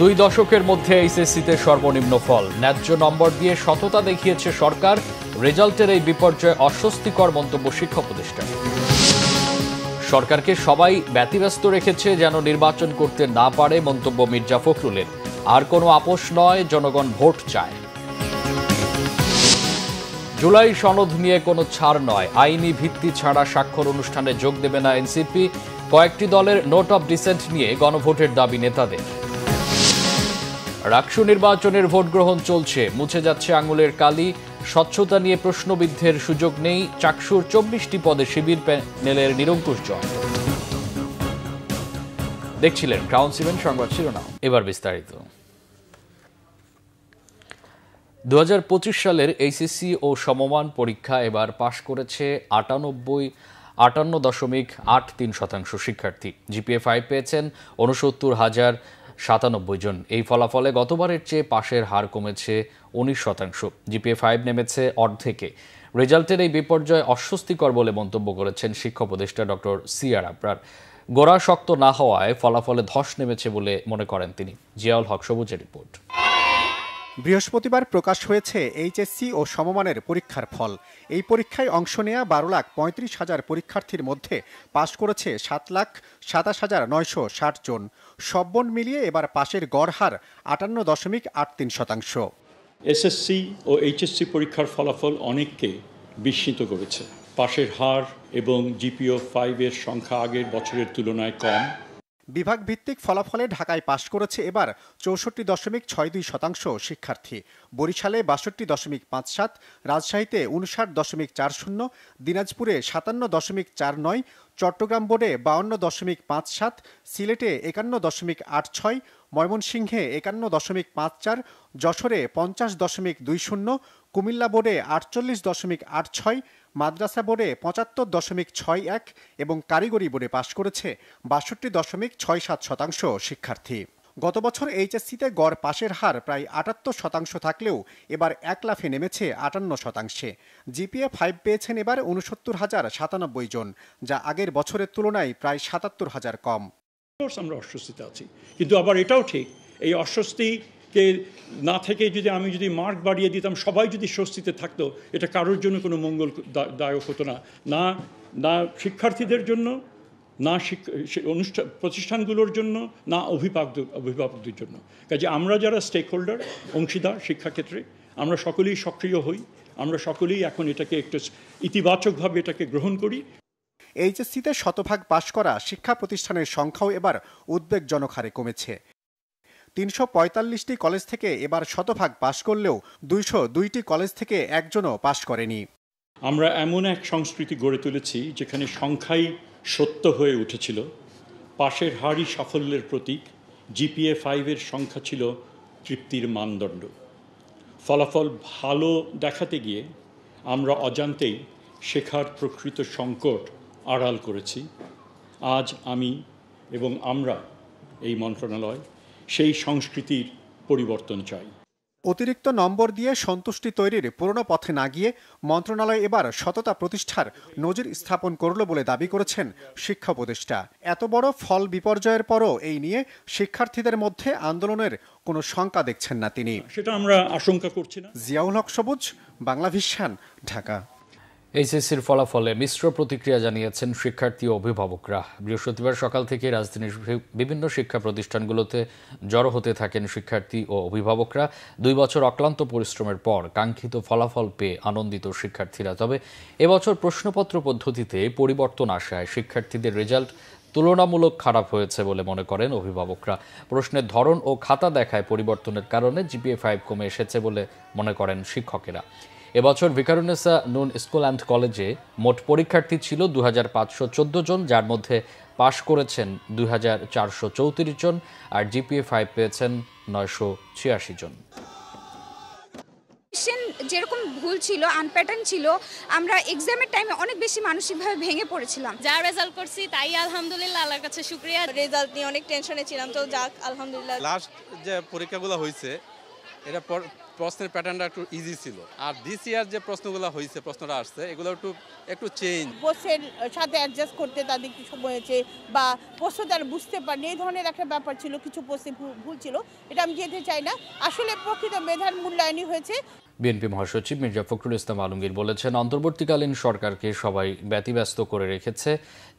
দুই দশকের মধ্যে এইচএসসিতে সর্বনিম্ন ফল, ন্যায্য নম্বর দিয়ে সততা দেখিয়েছে সরকার। রেজাল্টের এই বিপর্যয় অস্বস্তিকর মন্তব্য শিক্ষা উপদেষ্টা। সরকারকে সবাই ব্যতিব্যস্ত রেখেছে যেন নির্বাচন করতে না পারে, মন্তব্য মির্জা ফখরুলের। আর কোনো আপোষ নয়, জনগণ ভোট চায়। জুলাই সনদ নিয়ে কোনো ছাড় নয়, আইনি ভিত্তি ছাড়া স্বাক্ষর অনুষ্ঠানে যোগ দেবে না এনসিপি। কয়েকটি দলের নোট অব ডিসেন্ট নিয়ে গণভোটের দাবি নেতাদের। রাকসু নির্বাচনের ভোট গ্রহণ চলছে, মুছে যাচ্ছে আঙুলের কালি। স্বচ্ছতা নিয়ে প্রশ্নবিদ্ধের সুযোগ নেই। চাকসুর 24টি পদে শিবির প্যানেলের নিরঙ্কুশ জয়। দেখছিলেন ক্রাউন 7 সংবাদ শিরোনাম, এবার বিস্তারিত। 2025 সালের এইচএসসি ও সমমান পরীক্ষা এবার পাশ করেছে 58.83% শিক্ষার্থী। জিপিএ 5 পেয়েছেন 69,097 জন। এই ফলাফলে গতবারের চেয়ে পাশের হার কমেছে 19%। জিপিএ 5 নেমেছে অর্ধেকে। রেজাল্টের এই বিপর্যয় অস্বস্তিকর বলে মন্তব্য করেছেন শিক্ষা উপদেষ্টা ডক্টর সিআর আবরার। গোড়া শক্ত না হওয়ায় ফলাফলে ধস নেমেছে বলে মনে করেন তিনি। জিয়াউল হক সবুজের রিপোর্ট। বৃহস্পতিবার প্রকাশ হয়েছে এইচএসসি ও সমমানের পরীক্ষার ফল। এই পরীক্ষায় অংশ নেয়া 12,35,000 পরীক্ষার্থীর মধ্যে পাশ করেছে 7,27,960 জন। সব বোন মিলিয়ে এবার পাশের গড় হার 58.83%। এসএসসি ও এইচএসসি পরীক্ষার ফলাফল অনেককে বিস্মিত করেছে। পাশের হার এবং জিপিও 5 এর সংখ্যা আগের বছরের তুলনায় কম। বিভাগ ভিত্তিক ফলাফলে ঢাকায় পাশ করেছে এবার 64.62% শিক্ষার্থী, বরিশালে 62.57, রাজশাহীতে 59.40, দিনাজপুরে 57.49, চট্টগ্রাম বোর্ডে 52.57, সিলেটে 51.86, ময়মনসিংহে 51.54, যশোরে 50.20, কুমিল্লা বোর্ডে 48.86, মাদ্রাসা বোর্ডে 75.61 এবং কারিগরি বোর্ডে পাশ করেছে 62.67% শিক্ষার্থী। গত বছর এইচএসসিতে গড় পাশের হার প্রায় 78% থাকলেও এবার এক লাফে নেমেছে 58%। জিপিএ 5 পেয়েছেন এবার 69,097 জন, যা আগের বছরের তুলনায় প্রায় 77,000 কম। আমরা অস্বস্তিতে আছি, কিন্তু আবার এটাও ঠিক, এই অস্বস্তিকে না থেকে আমি যদি মার্ক বাড়িয়ে দিতাম, সবাই যদি স্বস্তিতে থাকতো, এটা কারোর জন্য কোনো মঙ্গলদায়ক হতো না, না শিক্ষার্থীদের জন্য, না প্রতিষ্ঠানগুলোর জন্য, না অভিভাবকদের জন্য। কাজে আমরা যারা স্টেক হোল্ডার, অংশীদার শিক্ষাক্ষেত্রে, আমরা সকলেই সক্রিয় হই, আমরা সকলেই এখন এটাকে একটু ইতিবাচকভাবে এটাকে গ্রহণ করি। এইচএসসিতে শতভাগ পাশ করা শিক্ষা প্রতিষ্ঠানের সংখ্যাও এবার উদ্বেগজনক হারে কমেছে। 345টি কলেজ থেকে এবার শতভাগ পাশ করলেও 202টি কলেজ থেকে একজনও পাশ করেনি। আমরা এমন এক সংস্কৃতি গড়ে তুলেছি যেখানে সংখ্যাই সত্য হয়ে উঠেছিল, পাশের হারই সাফল্যের প্রতীক, জিপিএ 5 এর সংখ্যা ছিল তৃপ্তির মানদণ্ড। ফলাফল ভালো দেখাতে গিয়ে আমরা অজান্তেই শেখার প্রকৃত সংকট আড়াল করেছি। আজ আমি এবং আমরা, এই মন্ত্রণালয়, সেই সংস্কৃতির পরিবর্তন চাই। অতিরিক্ত নম্বর দিয়ে সন্তুষ্টি তৈরির পুরনো পথে না গিয়ে মন্ত্রণালয় এবার সততা প্রতিষ্ঠার নজির স্থাপন করল বলে দাবি করেছেন শিক্ষা উপদেষ্টা। এত বড় ফল বিপর্যয়ের পরও এই নিয়ে শিক্ষার্থীদের মধ্যে আন্দোলনের কোনো শঙ্কা দেখছেন না তিনি। সেটা আমরা আশঙ্কা করছি না। জিয়াউল হক সবুজ, বাংলা ভিশন, ঢাকা। এইচএসসির ফলাফলে মিশ্র প্রতিক্রিয়া জানিয়েছেন শিক্ষার্থী ও অভিভাবকরা। বৃহস্পতিবার সকাল থেকে রাজধানীর বিভিন্ন শিক্ষা প্রতিষ্ঠানগুলোতে জড়ো হতে থাকেন শিক্ষার্থী ও অভিভাবকরা। 2 বছর অক্লান্ত পরিশ্রমের পর কাঙ্ক্ষিত ফলাফল পেয়ে আনন্দিত শিক্ষার্থীরা। তবে এবছর প্রশ্নপত্র পদ্ধতিতে পরিবর্তন আসায় শিক্ষার্থীদের রেজাল্ট তুলনামূলক খারাপ হয়েছে বলে মনে করেন অভিভাবকরা। প্রশ্নের ধরন ও খাতা দেখায় পরিবর্তনের কারণে জিপিএ 5 কমে এসেছে বলে মনে করেন শিক্ষকেরা। এবছর ভিকারুন্নেসা নুন স্কুল অ্যান্ড কলেজে মোট পরীক্ষার্থী ছিল 2,514 জন, যার মধ্যে পাশ করেছেন 2,434 জন আর জিপিএ 5 পেয়েছেন 986 জন। যেরকম ভুল ছিল, আনপ্যাটার্ন ছিল, আমরা এক্সামের টাইমে অনেক বেশি মানসিকভাবে ভেঙে পড়েছিলাম। যা রেজাল্ট করছি তাই আলহামদুলিল্লাহ, আল্লাহর কাছে শুকরিয়া। রেজাল্ট নিয়ে অনেক টেনশনে ছিলাম, তো যাক আলহামদুলিল্লাহ। লাস্ট যে পরীক্ষাগুলো হয়েছে এটা প্রশ্নের প্যাটার্নটা একটু ইজি ছিল, আর দিস ইয়ার যে প্রশ্নগুলো হয়েছে, প্রশ্নটা আসছে, এগুলো একটু চেঞ্জ। পোস্টের সাথে অ্যাডজাস্ট করতে তাদের কি সময় হয়েছে বা পোস্ট তারা বুঝতে পারেনি, এই ধরনের একটা ব্যাপার ছিল। কিছু পোস্টে ভুল ছিল, এটা আমি যেতে চাই না। আসলে প্রকৃত মেধার মূল্যায়নই হয়েছে। বিএনপি মহাসচিব মির্জা ফখরুল ইসলাম আলমগীর বলেছেন, অন্তর্বর্তীকালীন সরকারকে সবাই ব্যতিব্যস্ত করে রেখেছে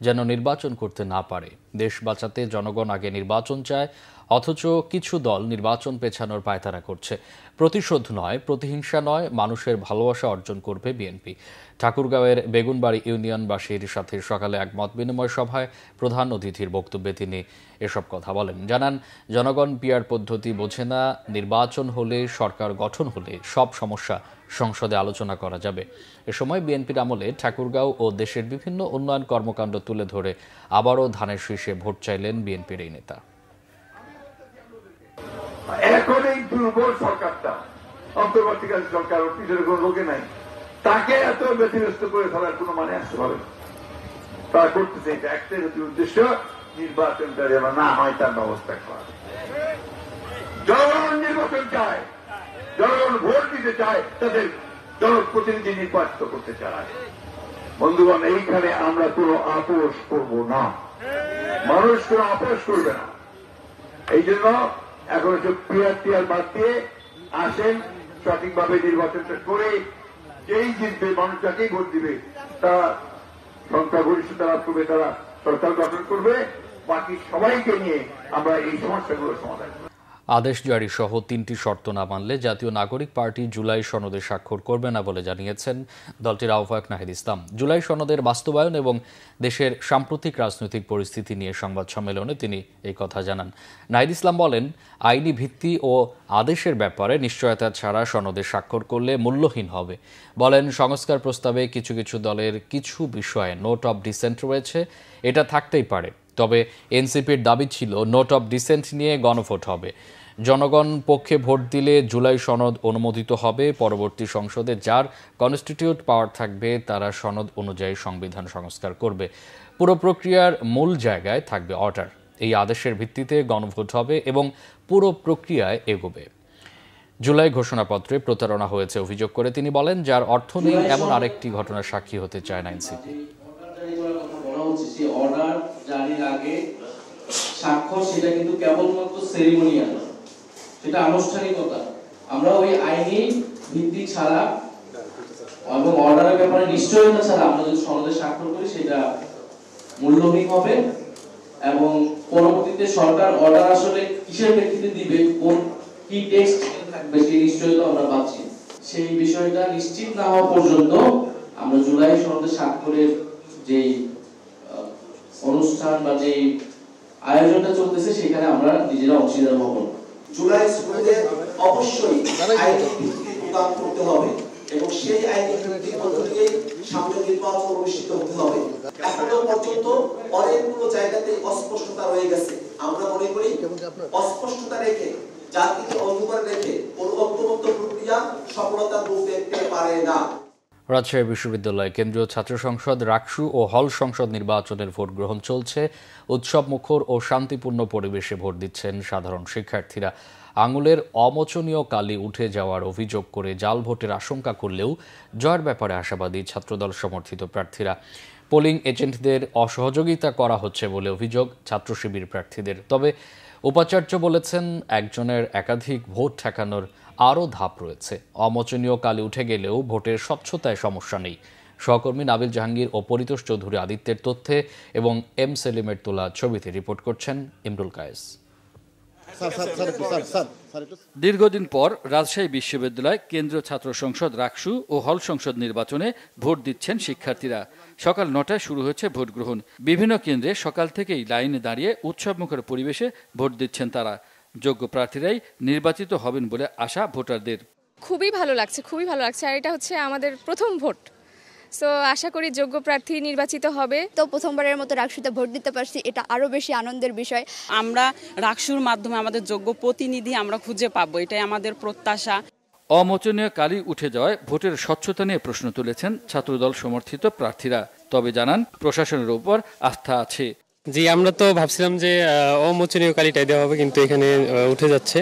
যেন নির্বাচন করতে না পারে। দেশ বাঁচাতে জনগণ আগে নির্বাচন চায়, অথচ কিছু দল নির্বাচন পেছানোর পায়তারা করছে। প্রতিশোধ নয়, প্রতিহিংসা নয়, মানুষের ভালোবাসা অর্জন করবে বিএনপি। ঠাকুরগাঁওয়ের বেগুনবাড়ি ইউনিয়নবাসীর সাথে সকালে এক মত বিনিময় সভায় প্রধান অতিথির বক্তব্যে তিনি এসব কথা বলেন। জানান, জনগণ পিআর পদ্ধতি বোঝে না, নির্বাচন হলে, সরকার গঠন হলে সব সমস্যা সংসদে আলোচনা করা যাবে। এ সময় বিএনপির আমলে ঠাকুরগাঁও ও দেশের বিভিন্ন উন্নয়ন কর্মকাণ্ড তুলে ধরে আবারও ধানের শীষে ভোট চাইলেন বিএনপির এই নেতা। এখন এই দুর্বল সরকারটা, অন্তর্বর্তীকালীন সরকার, পিছনে কোনো লোকে নাই, তাকে এত ব্যতিব্যস্ত করে ফেলার কোনো মানে আসতে পারে না। তারা করতেছে এটা একটাই উদ্দেশ্য, নির্বাচনটা যেন না হয় তার ব্যবস্থা করা। জনগণ নির্বাচন চায়, জনগণ ভোট দিতে চায়, তাদের জনপ্রতিনিধি নির্বাচিত করতে চায়। বন্ধুগণ, এইখানে আমরা কোনো আপোষ করব না, মানুষ কোনো আপোষ করবে না। এই জন্য এখন সব পিআর বাদ দিয়ে আসেন, সঠিকভাবে নির্বাচনটা করে যেই জিতবে, মানুষ যাকেই ভোট দিবে, তারা সংখ্যাগরিষ্ঠতা লাভ করবে, তারা সরকার গঠন করবে। বাকি সবাইকে নিয়ে আমরা এই সমস্যাগুলো সমাধান করব। আদেশ জারি সহ 3টি শর্ত না মানলে জাতীয় নাগরিক পার্টি জুলাই সনদে স্বাক্ষর করবে না বলে জানিয়েছেন দলটির আহ্বায়ক নাহিদ ইসলাম। জুলাই সনদের বাস্তবায়ন এবং দেশের সাম্প্রতিক রাজনৈতিক পরিস্থিতি নিয়ে সংবাদ সম্মেলনে তিনি এই কথা জানান। নাহিদ ইসলাম বলেন, আইনি ভিত্তি ও আদেশের ব্যাপারে নিশ্চয়তা ছাড়া সনদে স্বাক্ষর করলে মূল্যহীন হবে। বলেন, সংস্কার প্রস্তাবে কিছু কিছু দলের কিছু বিষয়ে নোট অব ডিসেন্ট রয়েছে, এটা থাকতেই পারে। তবে এনসিপির দাবি ছিল নোট অব ডিসেন্ট নিয়ে গণভোট হবে। জনগণ পক্ষে ভোট দিলে জুলাই সনদ অনুমোদিত হবে। পরবর্তী সংসদে যার কনস্টিটিউট পাওয়ার থাকবে তারা সনদ অনুযায়ী সংবিধান সংস্কার করবে। পুরো প্রক্রিয়ার মূল জায়গায় থাকবে অর্ডার। এই আদেশের ভিত্তিতে গণভোট হবে এবং পুরো প্রক্রিয়ায় এগোবে। জুলাই ঘোষণাপত্রে প্রতারণা হয়েছে অভিযোগ করে তিনি বলেন, যার অর্থ নেই এমন আরেকটি ঘটনার সাক্ষী হতে চায় না এনসিপি। অর্ডার জারির আগে স্বাক্ষর সেটা কিন্তু কেবলমাত্র সেরিমনিয়াল, সেটা আনুষ্ঠানিকতা। আমরা ওই আইনি ভিত্তি ছাড়া এবং অর্ডারের ব্যাপারে নিশ্চয়তা ছাড়া আমরা যদি সনদে স্বাক্ষর করি সেটা মূল্যহীন হবে এবং পরবর্তীতে সরকার অর্ডার আসলে কিসের প্রেক্ষিতে দিবে, কোন কি টেক্সট থাকবে সেই নিশ্চয়তা আমরা পাচ্ছি। সেই বিষয়টা নিশ্চিত না হওয়া পর্যন্ত আমরা জুলাই সনদে স্বাক্ষরের যেই অনুষ্ঠান বা যে আয়োজনটা চলতেছে সেখানে আমরা নিজেরা অংশীদার হব। জুলাই সনদে অবশ্যই আইনি ভিত্তি প্রদান করতে হবে এবং সেই আইনি ভিত্তির মধ্য দিয়ে সামনে নির্বাচন অনুষ্ঠিত হতে হবে। এখনো পর্যন্ত অনেকগুলো জায়গাতে অস্পষ্টতা রয়ে গেছে। আমরা মনে করি অস্পষ্টতা রেখে, জাতিকে অন্ধকারে রেখে কোন ঐক্যবদ্ধ প্রক্রিয়া সফলতার মুখ দেখতে পারে না। রাজশাহী বিশ্ববিদ্যালয় কেন্দ্রীয় ছাত্র সংসদ, রাকসু ও হল সংসদ নির্বাচনের ভোট গ্রহণ চলছে। উৎসব মুখর ও শান্তিপূর্ণ পরিবেশে ভোট দিচ্ছেন সাধারণ শিক্ষার্থীরা। আঙুলের অমোচনীয় কালি উঠে যাওয়ার অভিযোগ করে জাল ভোটের আশঙ্কা করলেও জয়ের ব্যাপারে আশাবাদী ছাত্রদল সমর্থিত প্রার্থীরা। পোলিং এজেন্টদের অসহযোগিতা করা হচ্ছে বলে অভিযোগ ছাত্র শিবির প্রার্থীদের। তবে উপাচার্য বলেছেন, একজনের একাধিক ভোট ঠেকানোর আরও ধাপ রয়েছে। অমোচনীয় কালি উঠে গেলেও ভোটের স্বচ্ছতায় সমস্যা নেই। সহকর্মী নাবিল জাহাঙ্গীর ও পরিতোষ চৌধুরী আদিত্যের তথ্যে এবং এম সেলিমের তোলা ছবিতে রিপোর্ট করছেন ইমরুল কায়েস। দীর্ঘদিন পর রাজশাহী বিশ্ববিদ্যালয় কেন্দ্রীয় ছাত্র সংসদ, রাকসু ও হল সংসদ নির্বাচনে ভোট দিচ্ছেন শিক্ষার্থীরা। সকাল 9টায় শুরু হয়েছে ভোট গ্রহণ। বিভিন্ন কেন্দ্রে সকাল থেকেই লাইনে দাঁড়িয়ে উৎসবমুখর পরিবেশে ভোট দিচ্ছেন তারা। যোগ্য প্রার্থীরাই নির্বাচিত হবেন বলে আশা ভোটারদের। খুবই ভালো লাগছে, খুবই ভালো লাগছে। আর এটা হচ্ছে আমাদের প্রথম ভোট, সো আশা করি যোগ্য প্রার্থী নির্বাচিত হবে। তো প্রথমবারের মতো রাকসুতে ভোট দিতে পারছি, এটা আরও বেশি আনন্দের বিষয়। আমরা রাকসুর মাধ্যমে আমাদের যোগ্য প্রতিনিধি আমরা খুঁজে পাবো, এটাই আমাদের প্রত্যাশা। অমোচনীয় কালি উঠে যাওয়ায় ভোটের স্বচ্ছতা নিয়ে প্রশ্ন তুলেছেন ছাত্রদল সমর্থিত প্রার্থীরা। তবে জানান, প্রশাসনের উপর আস্থা আছে। জি, আমরা তো ভাবছিলাম যে অমোচনীয় কালিটাই দেওয়া হবে, কিন্তু এখানে উঠে যাচ্ছে,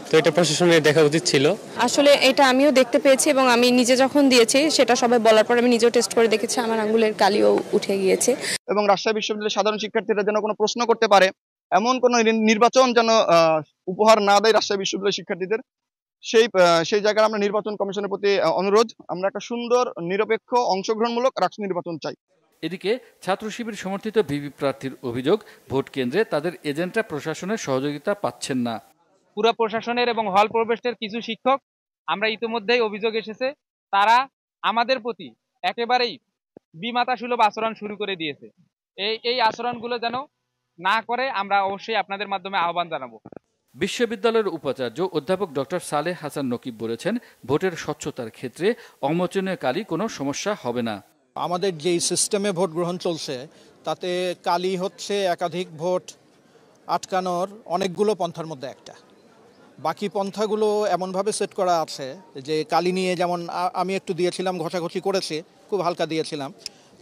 তো এটা প্রশাসনের দেখা উচিত ছিল। আসলে এটা আমিও দেখতে পেয়েছি এবং আমি নিজে যখন দিয়েছি সেটা সবাই বলার পর আমি নিজেও টেস্ট করে দেখেছি, আমার আঙ্গুলের কালিও উঠে গিয়েছে। এবং রাজশাহী বিশ্ববিদ্যালয়ের সাধারণ শিক্ষার্থীরা যেন কোনো প্রশ্ন করতে পারে এমন কোনো নির্বাচন যেন উপহার না দেয় রাজশাহী বিশ্ববিদ্যালয়ের শিক্ষার্থীদের, সেই জায়গায় আমরা নির্বাচন কমিশনের প্রতি অনুরোধ, আমরা একটা সুন্দর নিরপেক্ষ অংশগ্রহণমূলক রাষ্ট্র নির্বাচন চাই। এদিকে ছাত্র শিবির সমর্থিত ভিপি প্রার্থীর অভিযোগ, ভোট কেন্দ্রে তাদের এজেন্টরা প্রশাসনের সহযোগিতা পাচ্ছেন না। পুরো প্রশাসনের এবং হল প্রবেশের কিছু শিক্ষক, আমরা ইতিমধ্যেই অভিযোগ এসেছে, তারা আমাদের প্রতি একেবারেই বিমাতা সুলভ আচরণ শুরু করে দিয়েছে। এই আচরণগুলো যেন না করে আমরা অবশ্যই আপনাদের মাধ্যমে আহ্বান জানাবো। বিশ্ববিদ্যালয়ের উপাচার্য অধ্যাপক ডক্টর সালেহ হাসান নকিব বলেছেন, ভোটের স্বচ্ছতার ক্ষেত্রে অমোচনীয় কালি কোনো সমস্যা হবে না। আমাদের যেই সিস্টেমে ভোট গ্রহণ চলছে তাতে কালি হচ্ছে একাধিক ভোট আটকানোর অনেকগুলো পন্থার মধ্যে একটা। বাকি পন্থাগুলো এমনভাবে সেট করা আছে যে কালি নিয়ে, যেমন আমি একটু দিয়েছিলাম, ঘষাঘষি করেছি, খুব হালকা দিয়েছিলাম,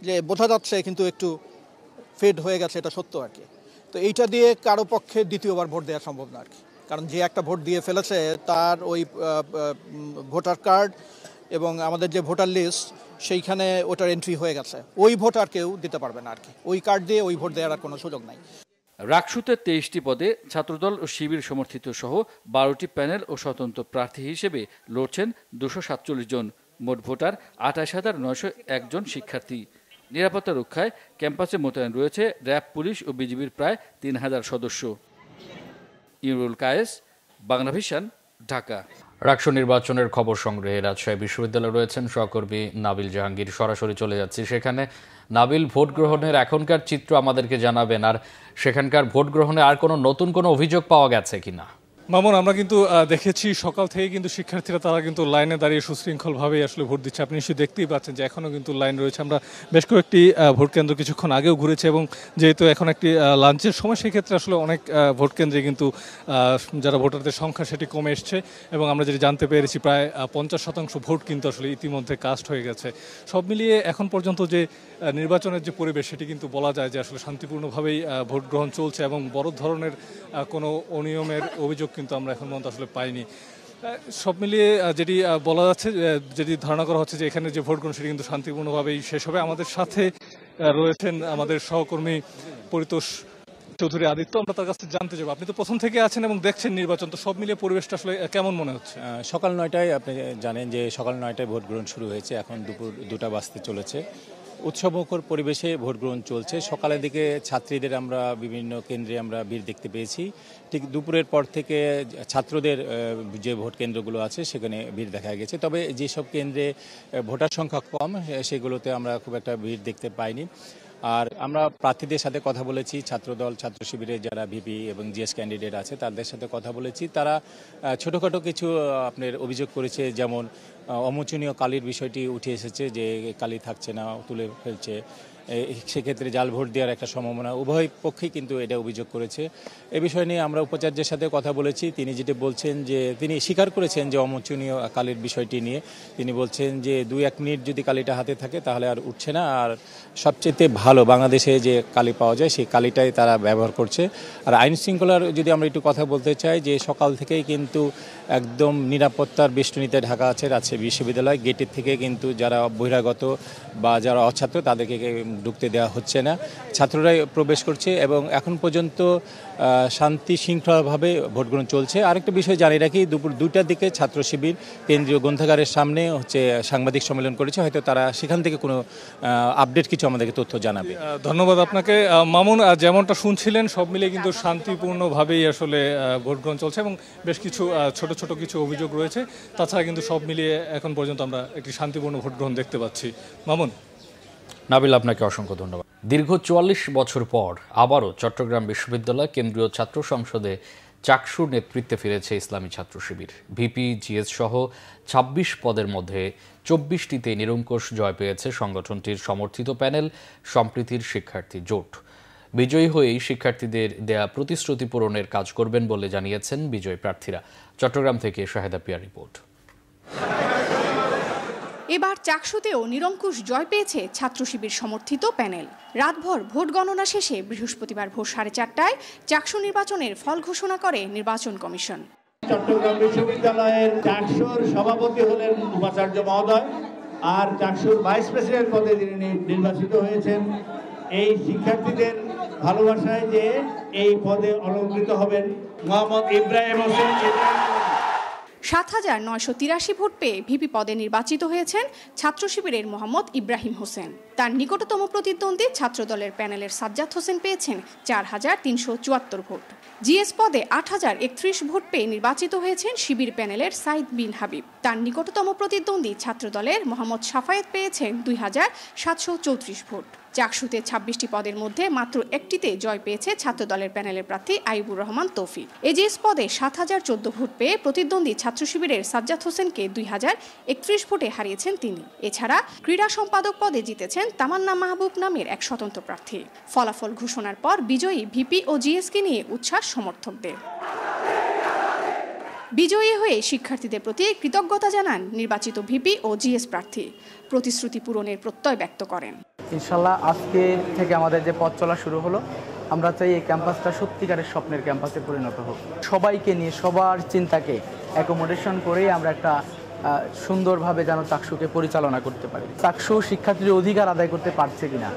যে বোঝা যাচ্ছে কিন্তু একটু ফেড হয়ে গেছে, এটা সত্য আর কি। তো এইটা দিয়ে কারো পক্ষে দ্বিতীয়বার ভোট দেওয়া সম্ভব না আর কি, কারণ যে একটা ভোট দিয়ে ফেলেছে তার ওই ভোটার কার্ড এবং আমাদের যে ভোটার লিস্ট সেইখানে ওটার এন্ট্রি হয়ে গেছে, ওই ভোট আর কেউ দিতে পারবে না আর কি। ওই কার্ড দিয়ে ওই ভোট দেওয়ার আর কোনো সুযোগ নাই। রাকসুতে 23টি পদে ছাত্রদল ও শিবির সমর্থিত সহ 12টি প্যানেল ও স্বতন্ত্র প্রার্থী হিসেবে লড়ছেন 247 জন। মোট ভোটার 28,901 জন শিক্ষার্থী। নিরাপত্তা রক্ষায় ক্যাম্পাসে মোতায়েন রয়েছে র্যাব, পুলিশ ও বিজিবির প্রায় 3000 সদস্য। ইমরুল কায়েস, বাংলা ভিশন, ঢাকা। রাকসু নির্বাচনের খবর সংগ্রহে রাজশাহী বিশ্ববিদ্যালয়ে রয়েছেন সহকর্মী নাবিল জাহাঙ্গীর। সরাসরি চলে যাচ্ছি সেখানে। নাবিল, ভোট গ্রহণের এখনকার চিত্র আমাদেরকে জানাবেন, আর সেখানকার ভোট গ্রহণে আর কোনো নতুন কোনো অভিযোগ পাওয়া গেছে কিনা? মামুন, আমরা কিন্তু দেখেছি সকাল থেকে কিন্তু শিক্ষার্থীরা তারা কিন্তু লাইনে দাঁড়িয়ে সুশৃঙ্খলভাবেই আসলে ভোট দিচ্ছে। আপনি নিশ্চয়ই দেখতেই পাচ্ছেন যে এখনও কিন্তু লাইন রয়েছে। আমরা বেশ কয়েকটি ভোট কেন্দ্র কিছুক্ষণ আগেও ঘুরেছি এবং যেহেতু এখন একটি লাঞ্চের সময়, সেক্ষেত্রে আসলে অনেক ভোট কেন্দ্রে কিন্তু যারা ভোটারদের সংখ্যা সেটি কমে এসছে এবং আমরা যেটি জানতে পেরেছি প্রায় 50% ভোট কিন্তু আসলে ইতিমধ্যে কাস্ট হয়ে গেছে। সব মিলিয়ে এখন পর্যন্ত যে নির্বাচনের যে পরিবেশ সেটি কিন্তু বলা যায় যে আসলে শান্তিপূর্ণভাবেই ভোট গ্রহণ চলছে এবং বড় ধরনের কোনো অনিয়মের অভিযোগ কিন্তু আমরা এখন পর্যন্ত আসলে পাইনি। সব মিলিয়ে যেটি বলা যাচ্ছে, যেটি ধারণা করা হচ্ছে যে এখানে যে ভোট গ্রহণ সেটি কিন্তু শান্তিপূর্ণভাবেই শেষ হবে। আমাদের সাথে রয়েছেন আমাদের সহকর্মী পরিতোষ চৌধুরী আদিত্য, আমরা তার কাছে জানতে চাইব, আপনি তো প্রথম থেকে আছেন এবং দেখছেন নির্বাচন, তো সব মিলিয়ে পরিবেশটা আসলে কেমন মনে হচ্ছে? সকাল 9টায় আপনি জানেন যে সকাল 9টায় ভোট গ্রহণ শুরু হয়েছে, এখন দুপুর 2টা বাজতে চলেছে। উৎসবমুখর পরিবেশে ভোট গ্রহণ চলছে। সকালের দিকে ছাত্রীদের আমরা বিভিন্ন কেন্দ্রে আমরা ভিড় দেখতে পেয়েছি। ঠিক দুপুরের পর থেকে ছাত্রদের যে ভোট কেন্দ্রগুলো আছে সেখানে ভিড় দেখা গেছে। তবে যেসব কেন্দ্রে ভোটার সংখ্যা কম সেগুলোতে আমরা খুব একটা ভিড় দেখতে পাইনি। আর আমরা প্রার্থীদের সাথে কথা বলেছি, ছাত্রদল, ছাত্র শিবিরের যারা ভিপি এবং জিএস ক্যান্ডিডেট আছে তাদের সাথে কথা বলেছি। তারা ছোটোখাটো কিছু আপনার অভিযোগ করেছে, যেমন অমোচনীয় কালির বিষয়টি উঠে এসেছে, যে কালি থাকছে না, তুলে ফেলছে, সেক্ষেত্রে জাল ভোট দেওয়ার একটা সম্ভাবনা। উভয় পক্ষেই কিন্তু এটা অভিযোগ করেছে। এ বিষয় নিয়ে আমরা উপাচার্যের সাথে কথা বলেছি। তিনি যেটা বলছেন যে তিনি স্বীকার করেছেন যে অমোচনীয় কালির বিষয়টি নিয়ে। তিনি বলছেন যে 2-1 মিনিট যদি কালিটা হাতে থাকে তাহলে আর উঠছে না, আর সবচেয়ে ভালো বাংলাদেশে যে কালি পাওয়া যায় সেই কালিটাই তারা ব্যবহার করছে। আর আইন শৃঙ্খলার যদি আমরা একটু কথা বলতে চাই, যে সকাল থেকেই কিন্তু একদম নিরাপত্তার বেষ্টনীতে ঢাকা আছে রাজশাহী বিশ্ববিদ্যালয়। গেটের থেকে কিন্তু যারা বহিরাগত বা যারা অছাত্র তাদেরকে ঢুকতে দেওয়া হচ্ছে না, ছাত্ররাই প্রবেশ করছে এবং এখন পর্যন্ত শান্তি শৃঙ্খলাভাবে ভোট গ্রহণ চলছে। আরেকটা বিষয় জানিয়ে রাখি, দুপুর 2টার দিকে ছাত্র শিবির কেন্দ্রীয় গ্রন্থাগারের সামনে সাংবাদিক সম্মেলন করেছে, হয়তো তারা সেখান থেকে কোনো আপডেট কিছু আমাদেরকে তথ্য জানাবে। ধন্যবাদ আপনাকে মামুন। যেমনটা শুনছিলেন, সব মিলিয়ে কিন্তু শান্তিপূর্ণভাবেই আসলে ভোট গ্রহণ চলছে এবং বেশ কিছু ছোট ছোট কিছু অভিযোগ রয়েছে। তাছাড়া কিন্তু সব মিলিয়ে এখন পর্যন্ত আমরা একটি শান্তিপূর্ণ ভোট গ্রহণ দেখতে পাচ্ছি। মামুন। নাবিল, আপনাকে অসংখ্য ধন্যবাদ। দীর্ঘ 44 বছর পর আবারও চট্টগ্রাম বিশ্ববিদ্যালয় কেন্দ্রীয় ছাত্র সংসদে চাকসুর নেতৃত্বে ফিরেছে ইসলামী ছাত্র শিবির। ভিপি, জিএস সহ 26 পদের মধ্যে 24টিতে নিরঙ্কুশ জয় পেয়েছে সংগঠনটির সমর্থিত প্যানেল সম্প্রীতির শিক্ষার্থী জোট। বিজয়ী হয়েই শিক্ষার্থীদের দেয়া প্রতিশ্রুতি পূরণের কাজ করবেন বলে জানিয়েছেন বিজয়ী প্রার্থীরা। চট্টগ্রাম থেকে শাহেদা পিয়ার রিপোর্ট। এবার চাকসুতেও নিরঙ্কুশ জয় পেয়েছে ছাত্র শিবির সমর্থিত প্যানেল। রাতভর ভোট গণনা শেষে বৃহস্পতিবার ভোর 4:30টায় চাকসু নির্বাচনের ফল ঘোষণা করে নির্বাচন কমিশন। চট্টগ্রাম বিশ্ববিদ্যালয়ের চাকসুর সভাপতি হলেন উপাচার্য মহোদয়, আর চাকসুর ভাইস প্রেসিডেন্ট পদে যিনি নির্বাচিত হয়েছেন এই শিক্ষার্থীদের ভালোবাসায় যে এই পদে অলঙ্কৃত হবেন মোহাম্মদ ইব্রাহিম হোসেন। ৭,৯৮৩ ভোট পেয়ে ভিপি পদে নির্বাচিত হয়েছেন ছাত্র শিবিরের মোহাম্মদ ইব্রাহিম হোসেন। তার নিকটতম প্রতিদ্বন্দ্বী ছাত্রদলের প্যানেলের সাজ্জাদ হোসেন পেয়েছেন ৪,৩৭৪ ভোট। জিএস পদে ৮,০৩১ ভোট পেয়ে নির্বাচিত হয়েছেন শিবির প্যানেলের সাইদ বিন হাবিব। তার নিকটতম প্রতিদ্বন্দ্বী ছাত্রদলের মোহাম্মদ সাফায়েত পেয়েছেন ২,৭৩৪ ভোট। চাকসুতে ২৬টি পদের মধ্যে মাত্র একটিতে জয় পেয়েছে ছাত্রদলের প্যানেলের প্রার্থী আইবুর রহমান তৌফিক। এজিএস পদে ৭,০১৪ ভোট পেয়ে প্রতিদ্বন্দ্বী ছাত্র শিবিরের সাজ্জাদ হোসেনকে ২,০৩১ ভোটে হারিয়েছেন তিনি। এছাড়া ক্রীড়া সম্পাদক পদে জিতেছেন তামান্না মাহবুব নামের এক স্বতন্ত্র প্রার্থী। ফলাফল ঘোষণার পর বিজয়ী ভিপি ও জিএসকে নিয়ে উচ্ছ্বাস সমর্থকদের। বিজয়ী হয়ে শিক্ষার্থীদের প্রতি কৃতজ্ঞতা জানান নির্বাচিত ভিপি ও জিএস প্রার্থী। প্রতিশ্রুতি পূরণের প্রত্যয় ব্যক্ত করেন। ইনশাল্লাহ আজকে থেকে আমাদের যে পথ চলা শুরু হলো, আমরা চাই এই ক্যাম্পাসটা সত্যিকারের স্বপ্নের ক্যাম্পাসে পরিণত হোক। সবাইকে নিয়ে সবার চিন্তাকে অ্যাকোমোডেশন করেই আমরা একটা সুন্দরভাবে যেন চাকসুকে পরিচালনা করতে পারি। চাকসু শিক্ষার্থীদের অধিকার আদায় করতে পারছে কিনা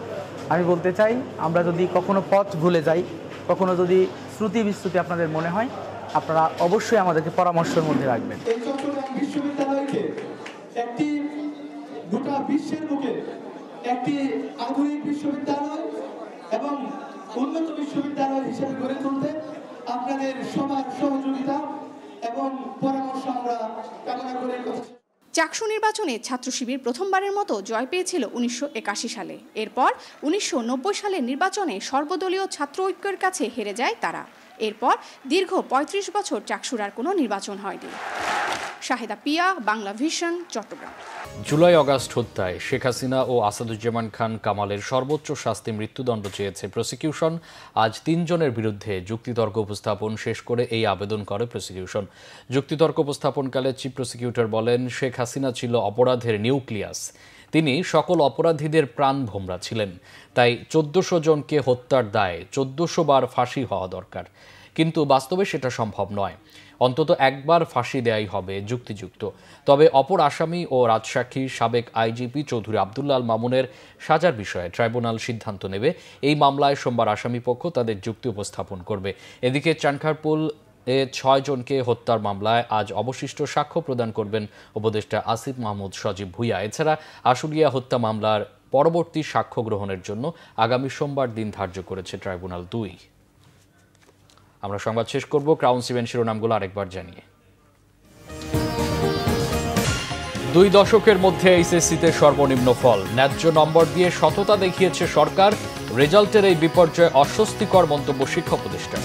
আমি বলতে চাই। আমরা যদি কখনো পথ ভুলে যাই, কখনো যদি শ্রুতি বিশ্রুতি আপনাদের মনে হয়, আপনারা অবশ্যই আমাদেরকে পরামর্শের মধ্যে রাখবেন। এই চট্টগ্রাম বিশ্ববিদ্যালয়কে একটি গোটা বিশ্বের বুকে একটি আধুনিক বিশ্ববিদ্যালয় এবং উন্নত বিশ্ববিদ্যালয় হিসেবে গড়ে তুলতে আপনাদের সবার সহযোগিতা এবং পরামর্শ আমরা কামনা করে কথা। চাকসু নির্বাচনে ছাত্র শিবির প্রথমবারের মতো জয় পেয়েছিল ১৯৮১ সালে। এরপর ১৯৯০ সালের নির্বাচনে সর্বদলীয় ছাত্র ঐক্যের কাছে হেরে যায় তারা। এরপর দীর্ঘ ৩৫ বছর চাকসুর আর কোনো নির্বাচন হয়নি। শাহেদা পিয়া, বাংলা ভিশন, চট্টগ্রাম। জুলাই আগস্ট হত্যায় শেখ হাসিনা ও আসাদুজ্জামান খান কামালের সর্বোচ্চ শাস্তি মৃত্যুদণ্ড চেয়েছে প্রসিকিউশন। আজ ৩ জনের বিরুদ্ধে যুক্তিতর্ক উপস্থাপন শেষ করে এই আবেদন করে প্রসিকিউশন। যুক্তিতর্ক উপস্থাপনকালে চিফ প্রসিকিউটর বলেন, শেখ হাসিনা ছিল অপরাধের নিউক্লিয়াস। তিনি সকল অপরাধীদের প্রাণ ভোমরা ছিলেন। তাই ১৪০০ জনকে হত্যার দায়ে ১৪০০ বার ফাঁসি হওয়া দরকার। কিন্তু বাস্তবে সেটা সম্ভব নয়। অন্তত একবার ফাঁসি দেয়াই হবে যুক্তিযুক্ত। তবে অপর আসামি ও রাজসাক্ষী সাবেক আইজিপি চৌধুরী আবদুল্লাহ আল মামুনের সাজার বিষয়ে ট্রাইব্যুনাল সিদ্ধান্ত নেবে। এই মামলায় সোমবার আসামিপক্ষ তাদের যুক্তি উপস্থাপন করবে। এদিকে চানখারপুল ৬ জনকে হত্যার মামলায় আজ অবশিষ্ট সাক্ষ্য প্রদান করবেন উপদেষ্টা আসিফ মাহমুদ সজীব ভুঁইয়া। এছাড়া আশুলিয়া হত্যা মামলার পরবর্তী সাক্ষ্য গ্রহণের জন্য আগামী সোমবার দিন ধার্য করেছে ট্রাইব্যুনাল ২। আমরা সংবাদ শেষ করব ক্রাউন 7 শিরোনামগুলো আরেকবার জানিয়ে। ২ দশকের মধ্যে এইচএসসিতে সর্বনিম্ন ফল, ন্যায্য নম্বর দিয়ে সততা দেখিয়েছে সরকার। রেজাল্টের এই বিপর্যয় অস্বস্তিকর মন্তব্য শিক্ষা উপদেষ্টা।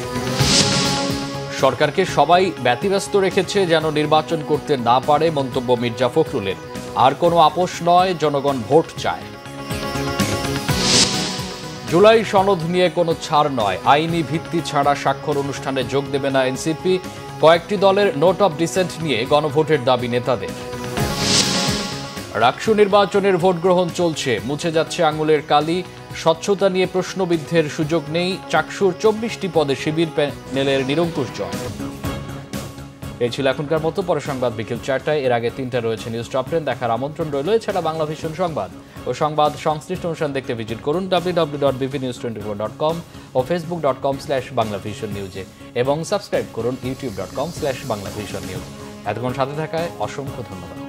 সরকারকে সবাই ব্যতিব্যস্ত রেখেছে যেন নির্বাচন করতে না পারে, মন্তব্য মির্জা ফখরুলের। আর কোনো আপোষ নয়, জনগণ ভোট চায়। জুলাই সনদ নিয়ে কোনো ছাড় নয়, আইনি ভিত্তি ছাড়া স্বাক্ষর অনুষ্ঠানে যোগ দেবে না এনসিপি। কয়েকটি দলের নোট অব ডিসেন্ট নিয়ে গণভোটের দাবি নেতাদের। রাকসু নির্বাচনের ভোট গ্রহণ চলছে, মুছে যাচ্ছে আঙুলের কালি। স্বচ্ছতা নিয়ে প্রশ্নবিদ্ধের সুযোগ নেই। চাকসুর ২৪টি পদে শিবির প্যানেলের নিরঙ্কুশ জয়। এই ছিল এখনকার মতো। পরে সংবাদ বিকেল ৪টায়। এর আগে ৩টা রয়েছে নিউজ টপ 10 দেখার আমন্ত্রণ রইল। এছাড়া বাংলা ভিশন সংবাদ ও সংবাদ সংশ্লিষ্ট অনুষ্ঠান দেখতে ভিজিট করুন www.bpnews24.com ও facebook.com/banglavisionnews এবং সাবস্ক্রাইব করুন youtube.com/banglavisionnews। এতক্ষণ সাথে থাকায় অসংখ্য ধন্যবাদ।